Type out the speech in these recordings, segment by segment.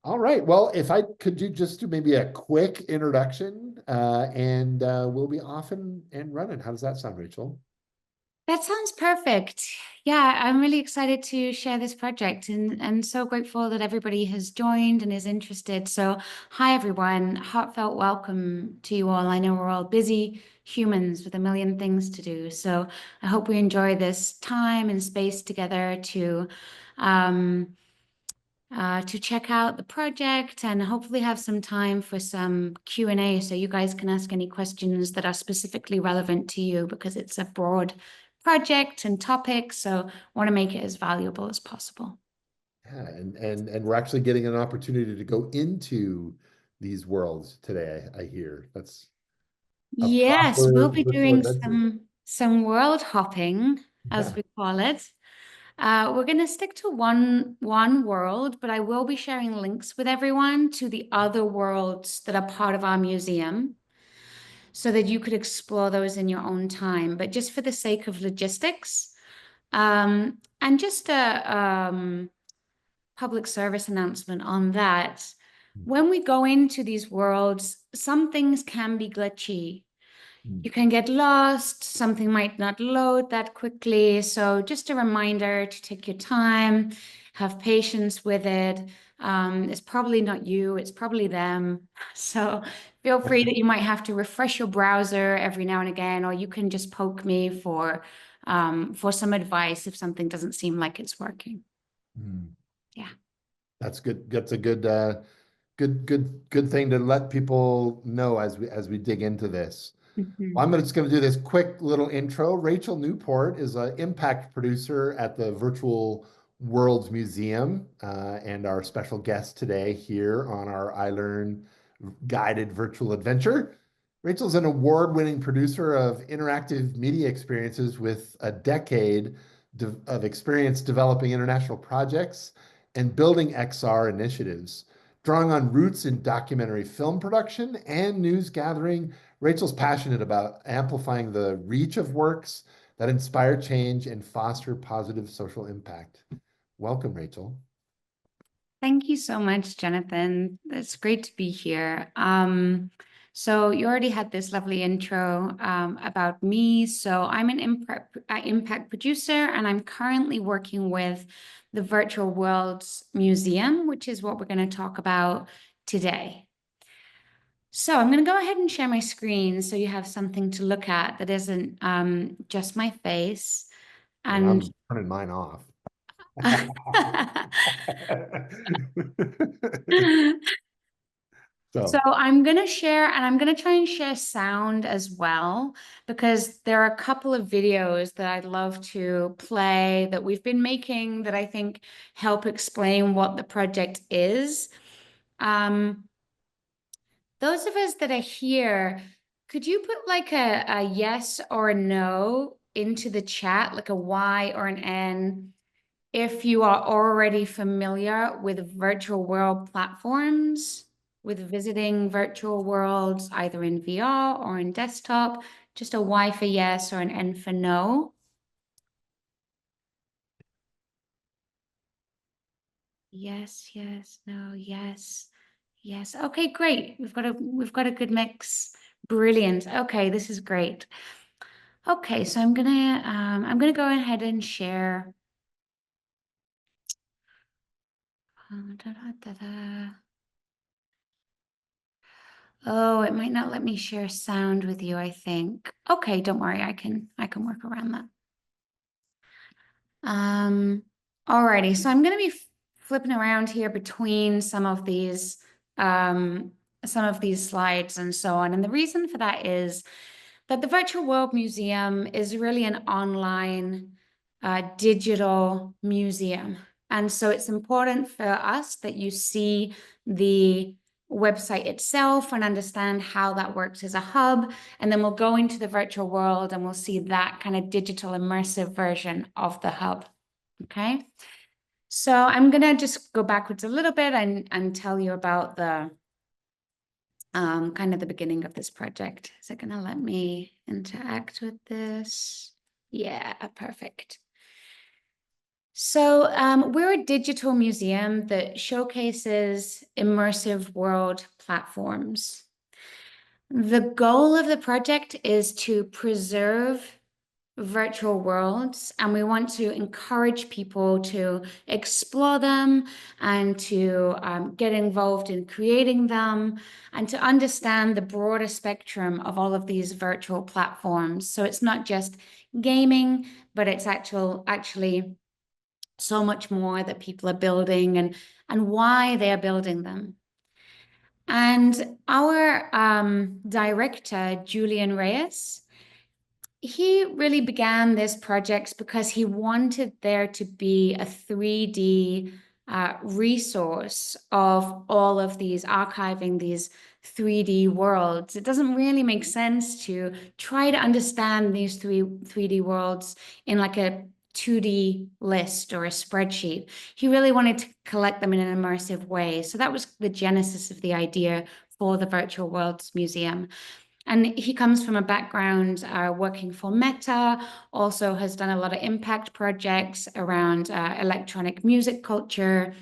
All right. Well, if I could just do maybe a quick introduction, and we'll be off and running. How does that sound, Rachel? That sounds perfect. Yeah, I'm really excited to share this project and so grateful that everybody has joined and is interested. So, hi everyone, heartfelt welcome to you all. I know we're all busy humans with a million things to do. So, I hope we enjoy this time and space together um, to check out the project and hopefully have some time for some Q&A so you guys can ask any questions that are specifically relevant to you because it's a broad project and topic, so want to make it as valuable as possible. Yeah, and we're actually getting an opportunity to go into these worlds today. I hear that's a Yes, we'll proper be virtual doing adventure. some world hopping, as Yeah. we call it. We're going to stick to one world, but I will be sharing links with everyone to the other worlds that are part of our museum so that you could explore those in your own time. But just for the sake of logistics, and just a public service announcement on that. When we go into these worlds, some things can be glitchy. Mm. You can get lost, something might not load that quickly. So, just a reminder to take your time, have patience with it. It's probably not you, it's probably them. So, feel free that you might have to refresh your browser every now and again, or you can just poke me for some advice if something doesn't seem like it's working. Mm. Yeah. That's good. That's a good thing to let people know as we dig into this. Well, Mhm. I'm just going to do this quick little intro. Rachael Newport is an impact producer at the Virtual Worlds Museum, and our special guest today here on our iLearn guided virtual adventure. Rachel's an award-winning producer of interactive media experiences with a decade of experience developing international projects and building XR initiatives. Drawing on roots in documentary film production and news gathering, Rachel's passionate about amplifying the reach of works that inspire change and foster positive social impact. Welcome, Rachel. Thank you so much, Jonathan. It's great to be here. So you already had this lovely intro about me. So I'm an impact producer, and I'm currently working with the Virtual Worlds Museum, which is what we're going to talk about today. So I'm going to go ahead and share my screen so you have something to look at that isn't just my face. And And I'm turning mine off. So So, I'm going to share, and I'm going to try and share sound as well, because there are a couple of videos that I'd love to play that we've been making that I think help explain what the project is. Um, those of us that are here, could you put like a yes or a no into the chat, like a Y or an N, if you are already familiar with virtual world platforms, with visiting virtual worlds, either in VR or in desktop, just a Y for yes or an N for no. Yes, yes, no, yes, yes. Okay, great. We've got a good mix. Brilliant. Okay, this is great. Okay, so I'm gonna go ahead and share. Oh, it might not let me share sound with you, I think. Okay, don't worry, I can work around that. Um, Alrighty, so I'm gonna be flipping around here between um some of these slides and so on. And the reason for that is that the Virtual World Museum is really an online digital museum. And so it's important for us that you see the website itself and understand how that works as a hub. And then we'll go into the virtual world and we'll see that kind of digital immersive version of the hub. Okay. So I'm going to just go backwards a little bit and tell you about the kind of the beginning of this project. Is it going to let me interact with this? Yeah, perfect. So, we're a digital museum that showcases immersive world platforms. The goal of the project is to preserve virtual worlds, and we want to encourage people to explore them and to get involved in creating them and to understand the broader spectrum of all of these virtual platforms. So it's not just gaming, but it's actually so much more that people are building and why they are building them. And our director, Julian Reyes, he really began this project because he wanted there to be a 3D resource of all of these, archiving these 3D worlds. It doesn't really make sense to try to understand these 3D worlds in like a 2D list or a spreadsheet. He really wanted to collect them in an immersive way. So that was the genesis of the idea for the Virtual Worlds Museum. And he comes from a background working for Meta, also has done a lot of impact projects around electronic music culture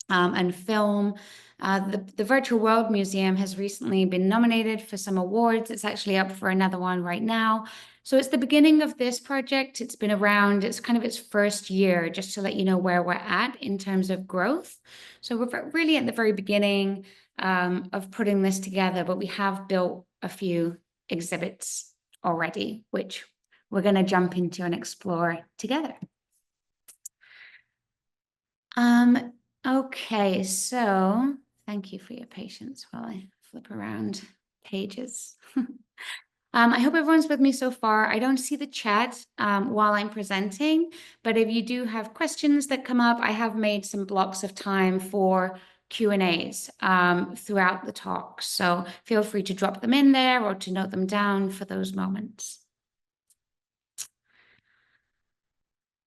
and film. The Virtual World Museum has recently been nominated for some awards. It's actually up for another one right now. So it's the beginning of this project. It's been around, it's kind of its first year, just to let you know where we're at in terms of growth. So we're really at the very beginning of putting this together, but we have built a few exhibits already, which we're going to jump into and explore together. Okay, so thank you for your patience while I flip around pages. I hope everyone's with me so far. I don't see the chat while I'm presenting, but if you do have questions that come up, I have made some blocks of time for Q&As throughout the talk. So feel free to drop them in there or to note them down for those moments.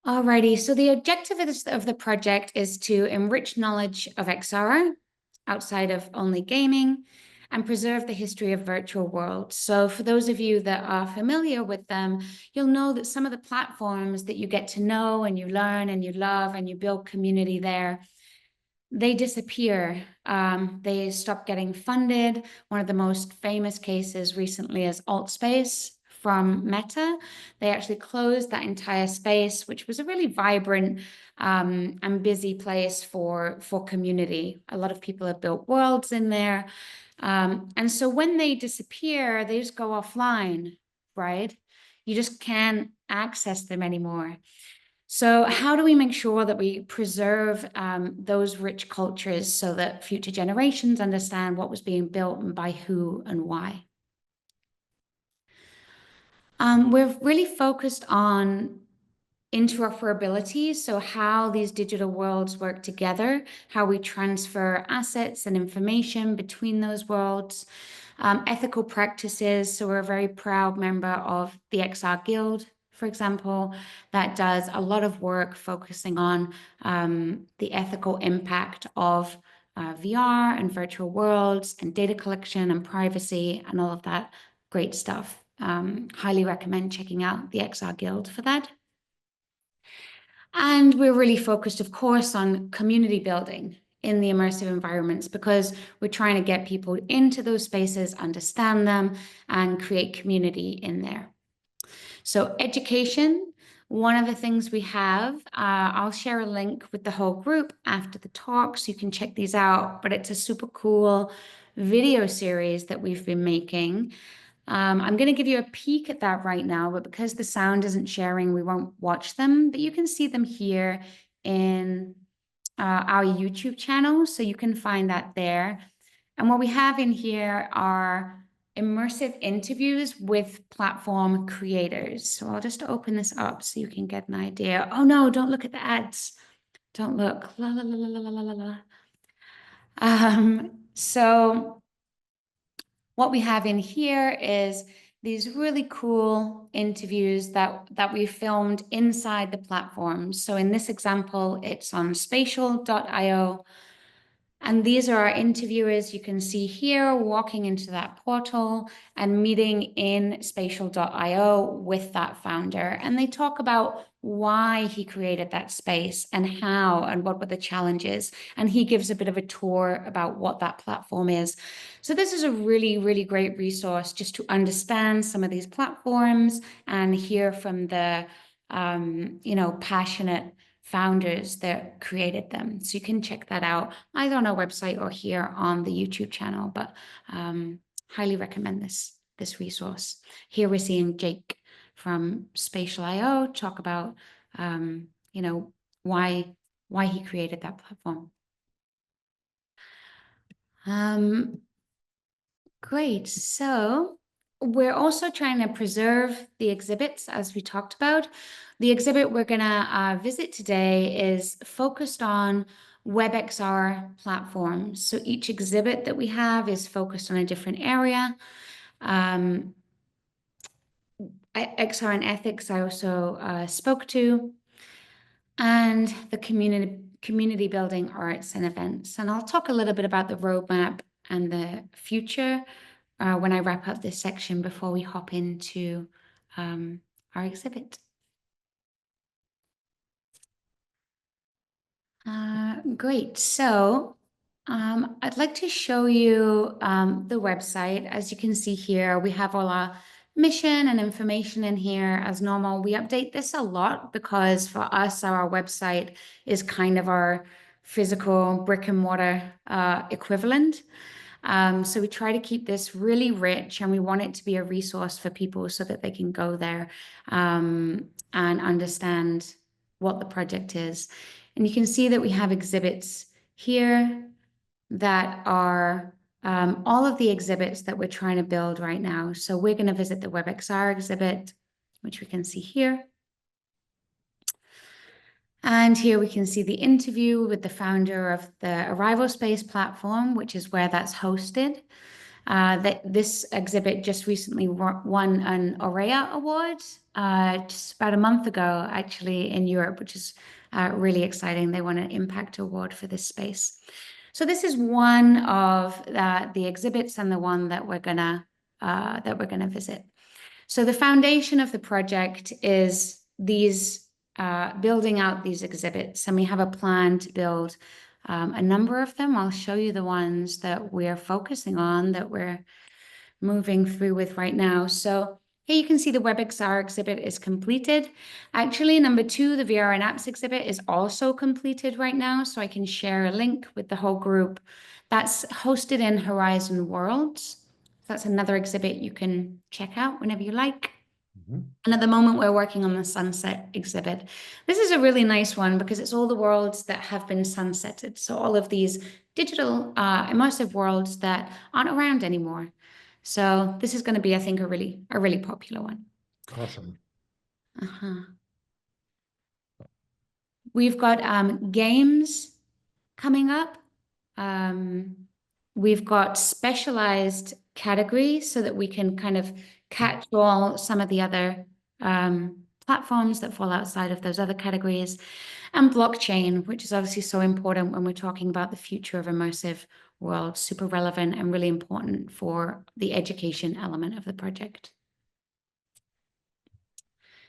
Alrighty, so the objective of the project is to enrich knowledge of XR outside of only gaming and preserve the history of virtual worlds. So for those of you that are familiar with them, you'll know that some of the platforms that you get to know and you learn and you love and you build community there, they disappear. They stop getting funded. One of the most famous cases recently is AltSpace from Meta. They actually closed that entire space, which was a really vibrant and busy place for community. A lot of people have built worlds in there. And so when they disappear, they just go offline, right? You just can't access them anymore. So how do we make sure that we preserve those rich cultures so that future generations understand what was being built and by who and why? We're really focused on interoperability, so how these digital worlds work together, how we transfer assets and information between those worlds, ethical practices. So we're a very proud member of the XR Guild, for example, that does a lot of work focusing on the ethical impact of VR and virtual worlds and data collection and privacy and all of that great stuff. Highly recommend checking out the XR Guild for that. And we're really focused, of course, on community building in the immersive environments because we're trying to get people into those spaces, understand them, and create community in there. So education, one of the things we have, I'll share a link with the whole group after the talk so you can check these out, but it's a super cool video series that we've been making. I'm going to give you a peek at that right now, but because the sound isn't sharing, we won't watch them, but you can see them here in our YouTube channel, so you can find that there. And what we have in here are immersive interviews with platform creators. So I'll just open this up so you can get an idea. Oh no, don't look at the ads. Don't look. La, la, la, la, la, la, la, la. So what we have in here is these really cool interviews that we filmed inside the platforms. So in this example, it's on spatial.io. And these are our interviewers you can see here walking into that portal and meeting in spatial.io with that founder. And they talk about why he created that space and how and what were the challenges. And he gives a bit of a tour about what that platform is. So this is a really, really great resource just to understand some of these platforms and hear from the, passionate founders that created them. So you can check that out either on our website or here on the YouTube channel, but highly recommend this resource. Here we're seeing Jake from Spatial.io talk about, why he created that platform. Great. So we're also trying to preserve the exhibits, as we talked about. The exhibit we're going to visit today is focused on WebXR platforms. So each exhibit that we have is focused on a different area. XR and ethics I also spoke to, and the community building arts and events. And I'll talk a little bit about the roadmap and the future when I wrap up this section before we hop into our exhibit. Great. So I'd like to show you the website. As you can see here, we have all our mission and information in here as normal. We update this a lot because for us, our website is kind of our physical brick and mortar equivalent. So we try to keep this really rich, and we want it to be a resource for people so that they can go there and understand what the project is. And you can see that we have exhibits here that are all of the exhibits that we're trying to build right now. So we're going to visit the WebXR exhibit, which we can see here. And here we can see the interview with the founder of the Arrival Space platform, which is where that's hosted. This exhibit just recently won an Aurea Award just about a month ago, actually, in Europe, which is really exciting. They won an Impact Award for this space. So this is one of the exhibits and the one that we're gonna visit. So the foundation of the project is these building out these exhibits, and we have a plan to build a number of them. I'll show you the ones that we're focusing on, that we're moving through with right now. So here you can see the WebXR exhibit is completed. Actually, number 2, the VR and apps exhibit is also completed right now. So I can share a link with the whole group. That's hosted in Horizon Worlds. That's another exhibit you can check out whenever you like. And at the moment, we're working on the sunset exhibit. This is a really nice one because it's all the worlds that have been sunsetted. So all of these digital immersive worlds that aren't around anymore. So this is going to be, I think, a really popular one. Awesome. We've got games coming up. We've got specialized categories so that we can kind of catch all some of the other platforms that fall outside of those other categories, and blockchain, which is obviously so important when we're talking about the future of immersive worlds, super relevant and really important for the education element of the project.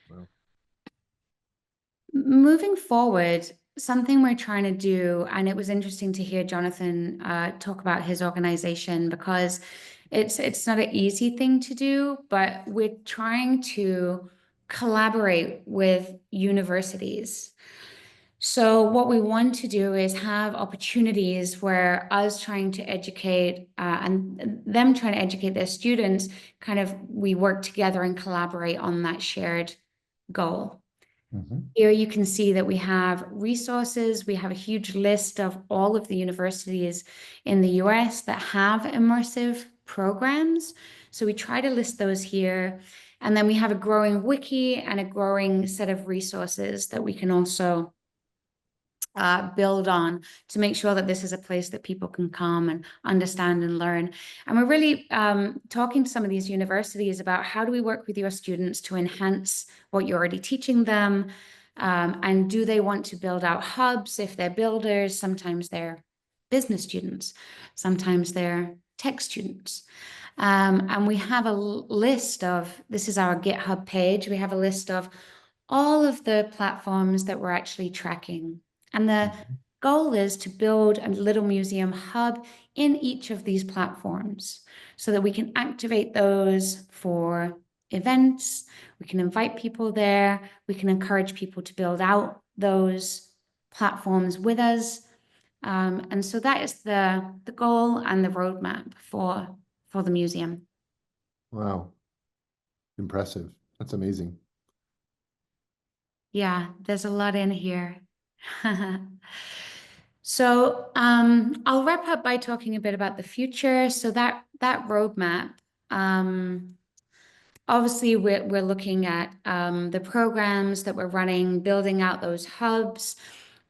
Wow. Moving forward, something we're trying to do, and it was interesting to hear Jonathan talk about his organization, because it's not an easy thing to do, but we're trying to collaborate with universities. So what we want to do is have opportunities where us trying to educate and them trying to educate their students, kind of we work together and collaborate on that shared goal. Here you can see that we have resources. We have a huge list of all of the universities in the US that have immersive programs. So we try to list those here. And then we have a growing wiki and a growing set of resources that we can also build on to make sure that this is a place that people can come and understand and learn. And we're really talking to some of these universities about how do we work with your students to enhance what you're already teaching them, and do they want to build out hubs if they're builders? Sometimes they're business students, sometimes they're tech students. And we have a list of, this is our GitHub page, we have a list of all of the platforms that we're actually tracking. And the Mhm. goal is to build a little museum hub in each of these platforms so that we can activate those for events. We can invite people there. We can encourage people to build out those platforms with us. And so that is the goal and the roadmap for the museum. Wow, impressive. That's amazing. Yeah, there's a lot in here. So I'll wrap up by talking a bit about the future. So that roadmap, um, obviously we're looking at the programs that we're running, building out those hubs,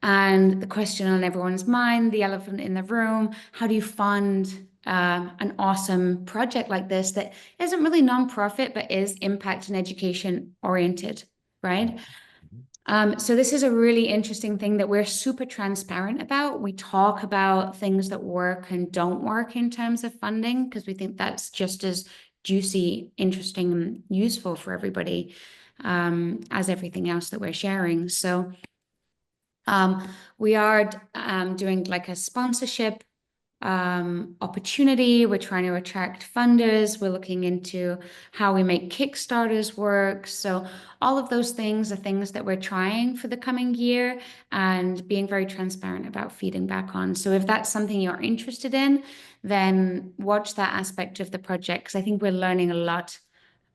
and the question on everyone's mind, the elephant in the room: how do you fund an awesome project like this that isn't really nonprofit but is impact and education oriented, right? Mhm. So this is a really interesting thing that we're super transparent about. We talk about things that work and don't work in terms of funding because we think that's just as juicy, interesting, and useful for everybody as everything else that we're sharing. So um, we are doing like a sponsorship opportunity. We're trying to attract funders. We're looking into how we make Kickstarters work. So all of those things are things that we're trying for the coming year and being very transparent about feeding back on. So if that's something you're interested in, then watch that aspect of the project because I think we're learning a lot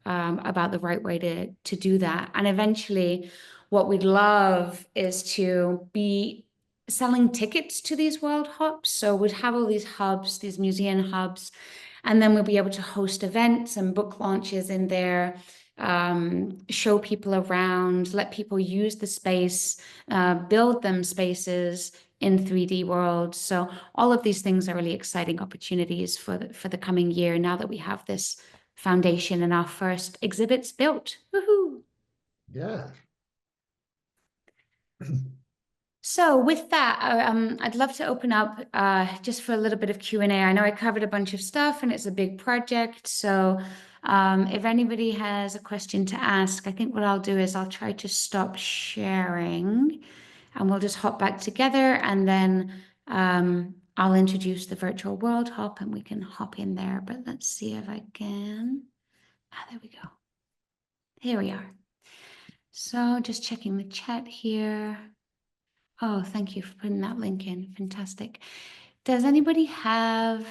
about the right way to do that. And eventually, what we'd love is to be selling tickets to these world hubs. So we'd have all these hubs, these museum hubs, and then we'll be able to host events and book launches in there, show people around, let people use the space, build them spaces in 3D worlds. So all of these things are really exciting opportunities for the coming year now that we have this foundation and our first exhibits built. Woohoo! Yeah. So with that, I'd love to open up just for a little bit of Q&A. I know I covered a bunch of stuff and it's a big project. So if anybody has a question to ask, I think what I'll do is I'll try to stop sharing and we'll just hop back together and then I'll introduce the virtual world hop and we can hop in there. But let's see if I can. Ah, there we go. Here we are. So just checking the chat here. Oh, thank you for putting that link in. Fantastic. Does anybody have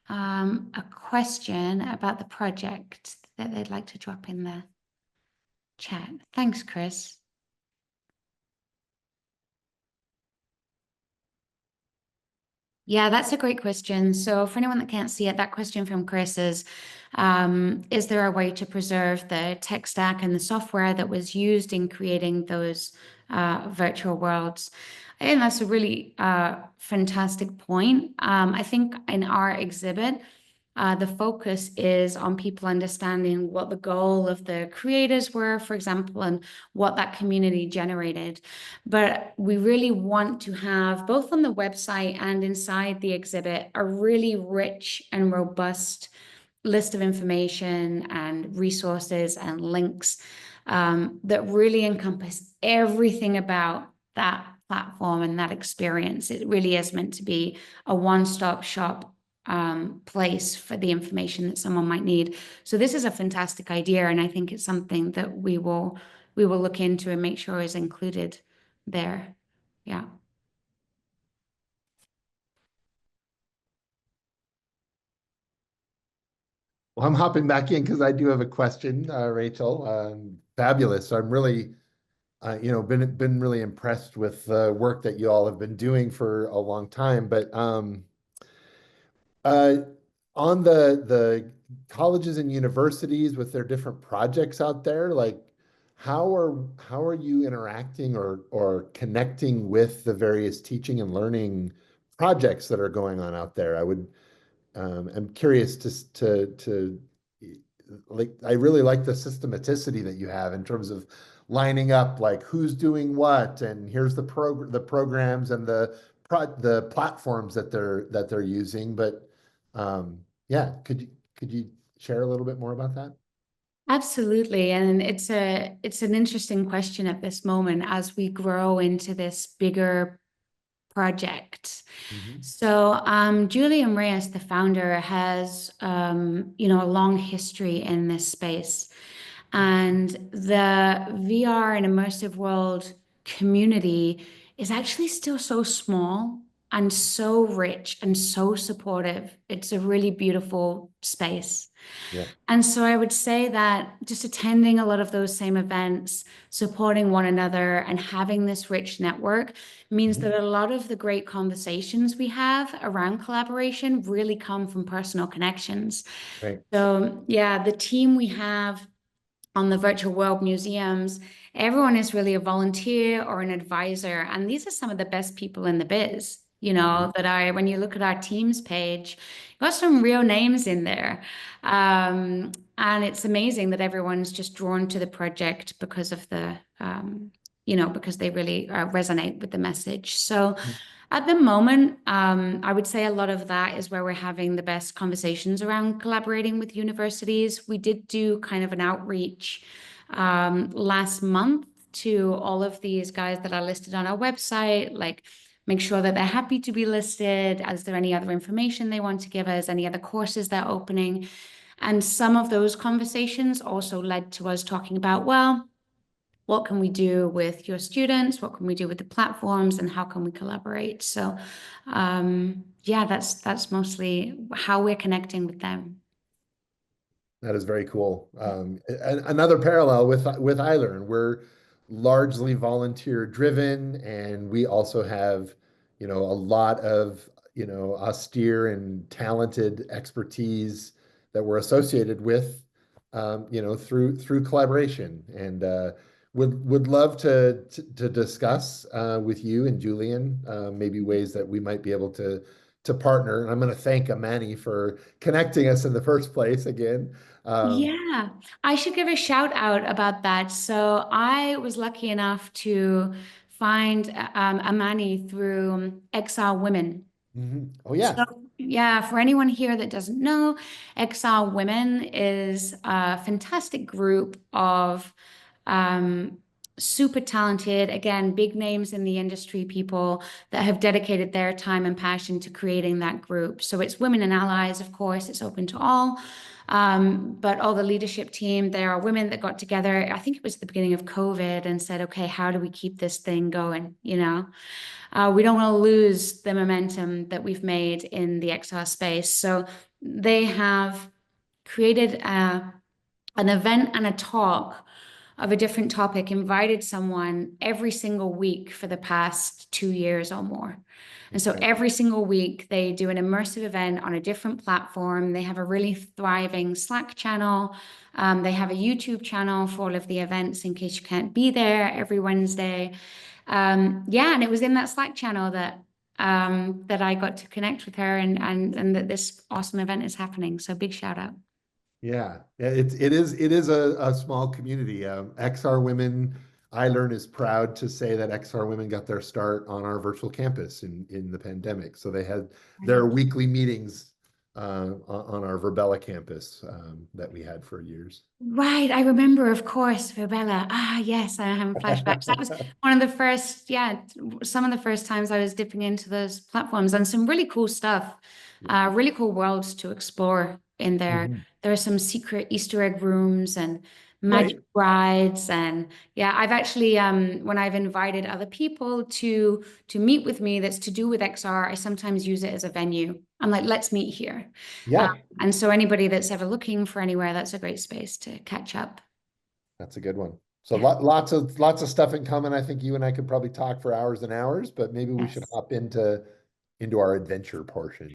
a question about the project that they'd like to drop in the chat? Thanks, Chris. Yeah, that's a great question. So for anyone that can't see it, that question from Chris is there a way to preserve the tech stack and the software that was used in creating those virtual worlds? I think that's a really fantastic point. I think in our exhibit, the focus is on people understanding what the goal of the creators were, for example, and what that community generated. But we really want to have, both on the website and inside the exhibit, a really rich and robust list of information and resources and links that really encompass everything about that platform and that experience. It really is meant to be a one-stop shop place for the information that someone might need. So this is a fantastic idea, and I think it's something that we will look into and make sure is included there. Yeah. Well, I'm hopping back in because I do have a question, Rachel. Fabulous. I'm really, been really impressed with the work that you all have been doing for a long time. But uh, on the colleges and universities with their different projects out there, like how are you interacting or connecting with the various teaching and learning projects that are going on out there? I'm curious to like I really like the systematicity that you have in terms of lining up like who's doing what and here's the programs and the platforms that they're using. But yeah, could you share a little bit more about that? Absolutely. And it's an interesting question at this moment as we grow into this bigger project. Mhm. So, Julian Reyes, the founder, has a long history in this space. And the VR and immersive world community is actually still so small and so rich and so supportive. It's a really beautiful space. Yeah. And so I would say that just attending a lot of those same events, supporting one another, and having this rich network means Mhm. that a lot of the great conversations we have around collaboration really come from personal connections. Right. So, yeah, the team we have on the virtual world museums, everyone is really a volunteer or an advisor. And these are some of the best people in the biz, Mhm. when you look at our teams page, got some real names in there. And it's amazing that everyone's just drawn to the project because of because they really resonate with the message. So, at the moment, I would say a lot of that is where we're having the best conversations around collaborating with universities. We did do kind of an outreach last month to all of these guys that are listed on our website, like make sure that they're happy to be listed. Is there any other information they want to give us? Any other courses they're opening? And some of those conversations also led to us talking about, well, what can we do with your students? What can we do with the platforms, and how can we collaborate? So, yeah, that's mostly how we're connecting with them. That is very cool. Another parallel with iLearn, we're largely volunteer driven, and we also have, a lot of, austere and talented expertise that we're associated with, through collaboration. And would love to discuss with you and Julian maybe ways that we might be able to partner. And I'm going to thank Amani for connecting us in the first place again. Um, Yeah, I should give a shout out about that. So I was lucky enough to find Amani through XR Women. mhm. Oh So, yeah. yeah, for anyone here that doesn't know, XR Women is a fantastic group of um, super talented, again, big names in the industry people that have dedicated their time and passion to creating that group. So it's women and allies, of course, it's open to all. But all the leadership team, there are women that got together, I think it was at the beginning of COVID, and said, okay, how do we keep this thing going? We don't want to lose the momentum that we've made in the XR space. So they have created an event and a talk of a different topic, invited someone every single week for the past 2 years or more. And so Okay. every single week they do an immersive event on a different platform. They have a really thriving Slack channel. They have a YouTube channel for all of the events in case you can't be there every Wednesday. Yeah, and it was in that Slack channel that I got to connect with her and that this awesome event is happening. So big shout out. Yeah. Yeah, it is a small community. XR Women, iLearn is proud to say that XR Women got their start on our virtual campus in the pandemic. So they had their Right. weekly meetings on our Verbella campus that we had for years. Right, I remember, of course, Verbella. Ah, yes, I have flashbacks. That was one of the first, yeah, some of the first times I was dipping into those platforms, and some really cool stuff, really cool worlds to explore in there. Mhm. There are some secret Easter egg rooms and magic Right. rides, and yeah, I've actually, when I've invited other people to meet with me, that's to do with XR, I sometimes use it as a venue. I'm like, let's meet here. Yeah. And so anybody that's ever looking for anywhere, that's a great space to catch up. That's a good one. So Yeah. lots of stuff in common. I think you and I could probably talk for hours and hours, but maybe we should Yes. hop into our adventure portion.